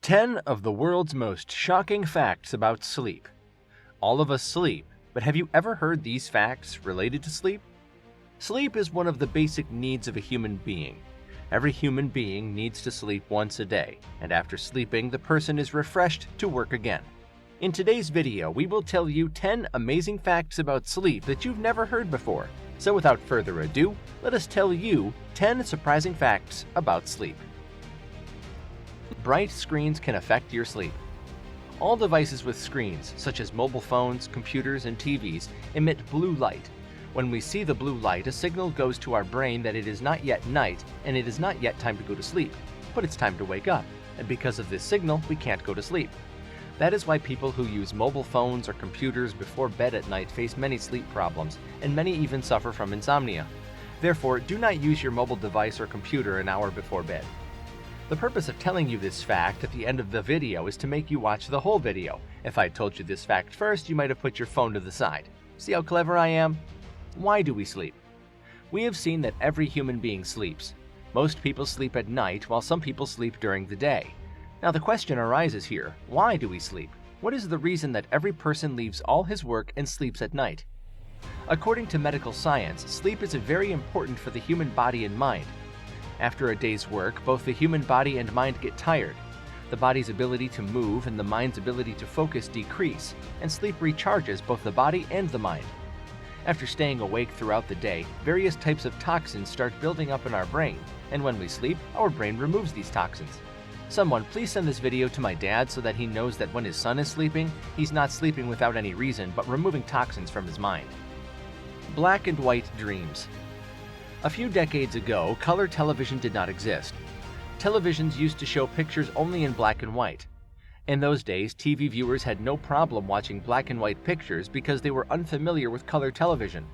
10 of the world's most shocking facts about sleep. All of us sleep, but have you ever heard these facts related to sleep? Sleep is one of the basic needs of a human being. Every human being needs to sleep once a day, and after sleeping, the person is refreshed to work again. In today's video, we will tell you 10 amazing facts about sleep that you've never heard before. So without further ado, let us tell you 10 surprising facts about sleep. Bright screens can affect your sleep. All devices with screens, such as mobile phones, computers, and TVs, emit blue light. When we see the blue light, a signal goes to our brain that it is not yet night and it is not yet time to go to sleep, but it's time to wake up, and because of this signal, we can't go to sleep. That is why people who use mobile phones or computers before bed at night face many sleep problems, and many even suffer from insomnia. Therefore, do not use your mobile device or computer an hour before bed. The purpose of telling you this fact at the end of the video is to make you watch the whole video. If I told you this fact first, you might have put your phone to the side. See how clever I am? Why do we sleep? We have seen that every human being sleeps. Most people sleep at night, while some people sleep during the day. Now the question arises here, why do we sleep? What is the reason that every person leaves all his work and sleeps at night? According to medical science, sleep is very important for the human body and mind. After a day's work, both the human body and mind get tired. The body's ability to move and the mind's ability to focus decrease, and sleep recharges both the body and the mind. After staying awake throughout the day, various types of toxins start building up in our brain, and when we sleep, our brain removes these toxins. Someone please send this video to my dad so that he knows that when his son is sleeping, he's not sleeping without any reason but removing toxins from his mind. Black and white dreams. A few decades ago, color television did not exist. Televisions used to show pictures only in black and white. In those days, TV viewers had no problem watching black and white pictures because they were unfamiliar with color television.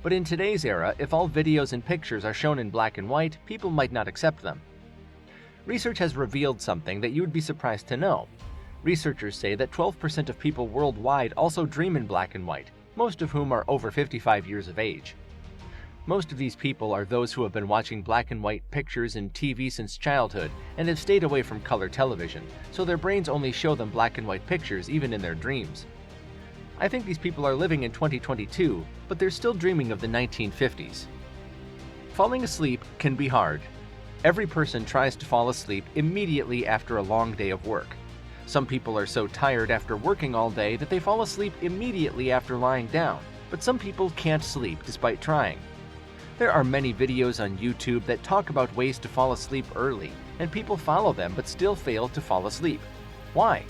But in today's era, if all videos and pictures are shown in black and white, people might not accept them. Research has revealed something that you would be surprised to know. Researchers say that 12% of people worldwide also dream in black and white, most of whom are over 55 years of age. Most of these people are those who have been watching black and white pictures and TV since childhood and have stayed away from color television, so their brains only show them black and white pictures even in their dreams. I think these people are living in 2022, but they're still dreaming of the 1950s. Falling asleep can be hard. Every person tries to fall asleep immediately after a long day of work. Some people are so tired after working all day that they fall asleep immediately after lying down, but some people can't sleep despite trying. There are many videos on YouTube that talk about ways to fall asleep early, and people follow them but still fail to fall asleep. Why?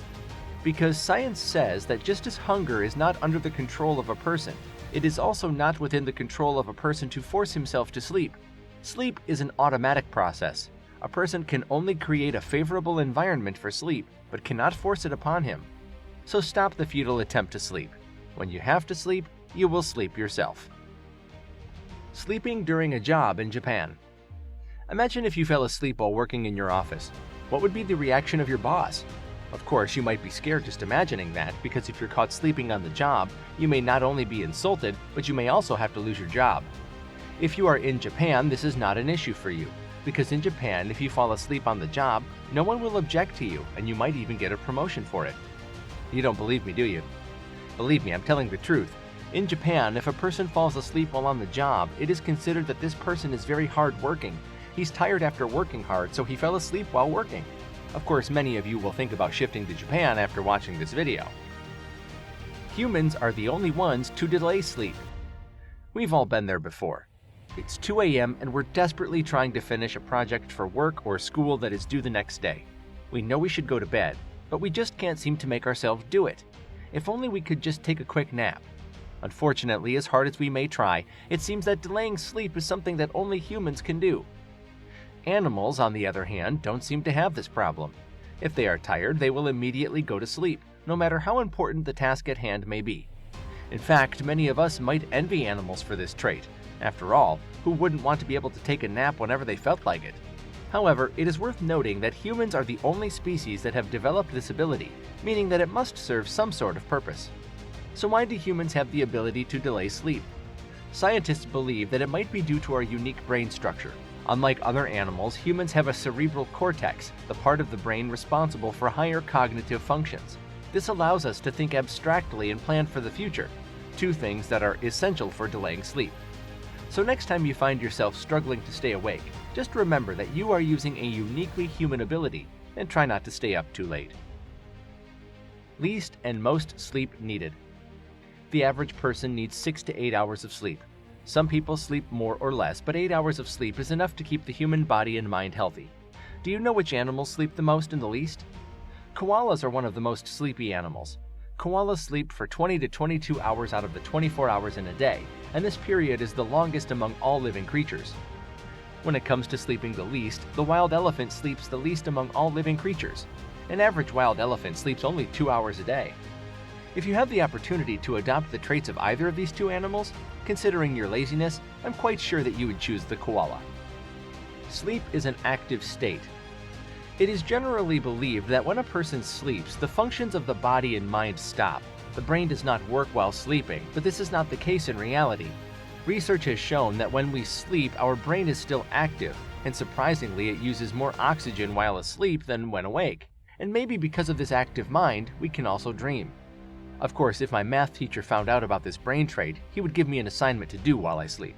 Because science says that just as hunger is not under the control of a person, it is also not within the control of a person to force himself to sleep. Sleep is an automatic process. A person can only create a favorable environment for sleep, but cannot force it upon him. So stop the futile attempt to sleep. When you have to sleep, you will sleep yourself. Sleeping during a job in Japan. Imagine if you fell asleep while working in your office. What would be the reaction of your boss? Of course, you might be scared just imagining that, because if you're caught sleeping on the job, you may not only be insulted, but you may also have to lose your job. If you are in Japan, this is not an issue for you, because in Japan, if you fall asleep on the job, no one will object to you, and you might even get a promotion for it. You don't believe me, do you? Believe me, I'm telling the truth. In Japan, if a person falls asleep while on the job, it is considered that this person is very hard-working. He's tired after working hard, so he fell asleep while working. Of course, many of you will think about shifting to Japan after watching this video. Humans are the only ones to delay sleep. We've all been there before. It's 2 a.m. and we're desperately trying to finish a project for work or school that is due the next day. We know we should go to bed, but we just can't seem to make ourselves do it. If only we could just take a quick nap. Unfortunately, as hard as we may try, it seems that delaying sleep is something that only humans can do. Animals, on the other hand, don't seem to have this problem. If they are tired, they will immediately go to sleep, no matter how important the task at hand may be. In fact, many of us might envy animals for this trait. After all, who wouldn't want to be able to take a nap whenever they felt like it? However, it is worth noting that humans are the only species that have developed this ability, meaning that it must serve some sort of purpose. So why do humans have the ability to delay sleep? Scientists believe that it might be due to our unique brain structure. Unlike other animals, humans have a cerebral cortex, the part of the brain responsible for higher cognitive functions. This allows us to think abstractly and plan for the future, two things that are essential for delaying sleep. So next time you find yourself struggling to stay awake, just remember that you are using a uniquely human ability and try not to stay up too late. Least and most sleep needed. The average person needs 6 to 8 hours of sleep. Some people sleep more or less, but 8 hours of sleep is enough to keep the human body and mind healthy. Do you know which animals sleep the most and the least? Koalas are one of the most sleepy animals. Koalas sleep for 20 to 22 hours out of the 24 hours in a day, and this period is the longest among all living creatures. When it comes to sleeping the least, the wild elephant sleeps the least among all living creatures. An average wild elephant sleeps only 2 hours a day. If you have the opportunity to adopt the traits of either of these two animals, considering your laziness, I'm quite sure that you would choose the koala. Sleep is an active state. It is generally believed that when a person sleeps, the functions of the body and mind stop. The brain does not work while sleeping, but this is not the case in reality. Research has shown that when we sleep, our brain is still active, and surprisingly, it uses more oxygen while asleep than when awake. And maybe because of this active mind, we can also dream. Of course, if my math teacher found out about this brain trait, he would give me an assignment to do while I sleep.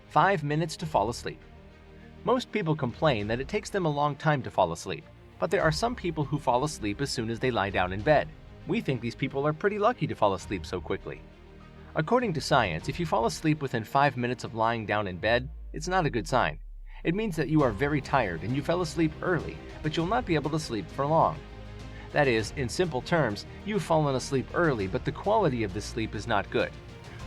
5 minutes to fall asleep. Most people complain that it takes them a long time to fall asleep, but there are some people who fall asleep as soon as they lie down in bed. We think these people are pretty lucky to fall asleep so quickly. According to science, if you fall asleep within 5 minutes of lying down in bed, it's not a good sign. It means that you are very tired and you fell asleep early, but you'll not be able to sleep for long. That is, in simple terms, you've fallen asleep early, but the quality of the sleep is not good.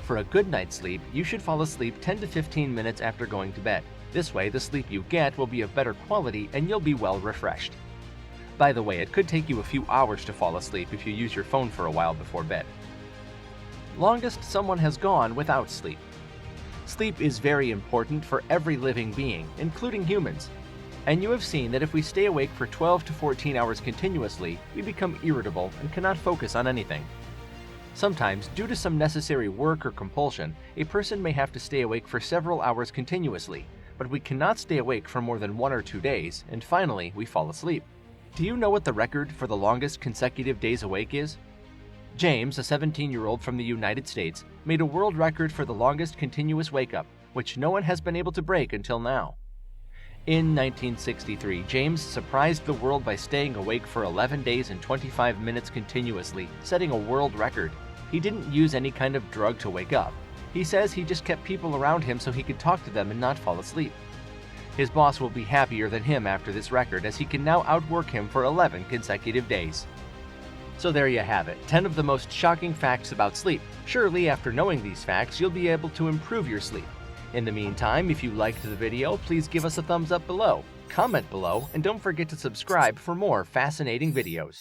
For a good night's sleep, you should fall asleep 10 to 15 minutes after going to bed. This way, the sleep you get will be of better quality and you'll be well refreshed. By the way, it could take you a few hours to fall asleep if you use your phone for a while before bed. Longest someone has gone without sleep. Sleep is very important for every living being, including humans. And you have seen that if we stay awake for 12 to 14 hours continuously, we become irritable and cannot focus on anything. Sometimes, due to some necessary work or compulsion, a person may have to stay awake for several hours continuously, but we cannot stay awake for more than 1 or 2 days, and finally, we fall asleep. Do you know what the record for the longest consecutive days awake is? James, a 17-year-old from the United States, made a world record for the longest continuous wake-up, which no one has been able to break until now. In 1963, James surprised the world by staying awake for 11 days and 25 minutes continuously, setting a world record. He didn't use any kind of drug to wake up. He says he just kept people around him so he could talk to them and not fall asleep. His boss will be happier than him after this record, as he can now outwork him for 11 consecutive days. So there you have it, 10 of the most shocking facts about sleep. Surely after knowing these facts, you'll be able to improve your sleep. In the meantime, if you liked the video, please give us a thumbs up below, comment below, and don't forget to subscribe for more fascinating videos.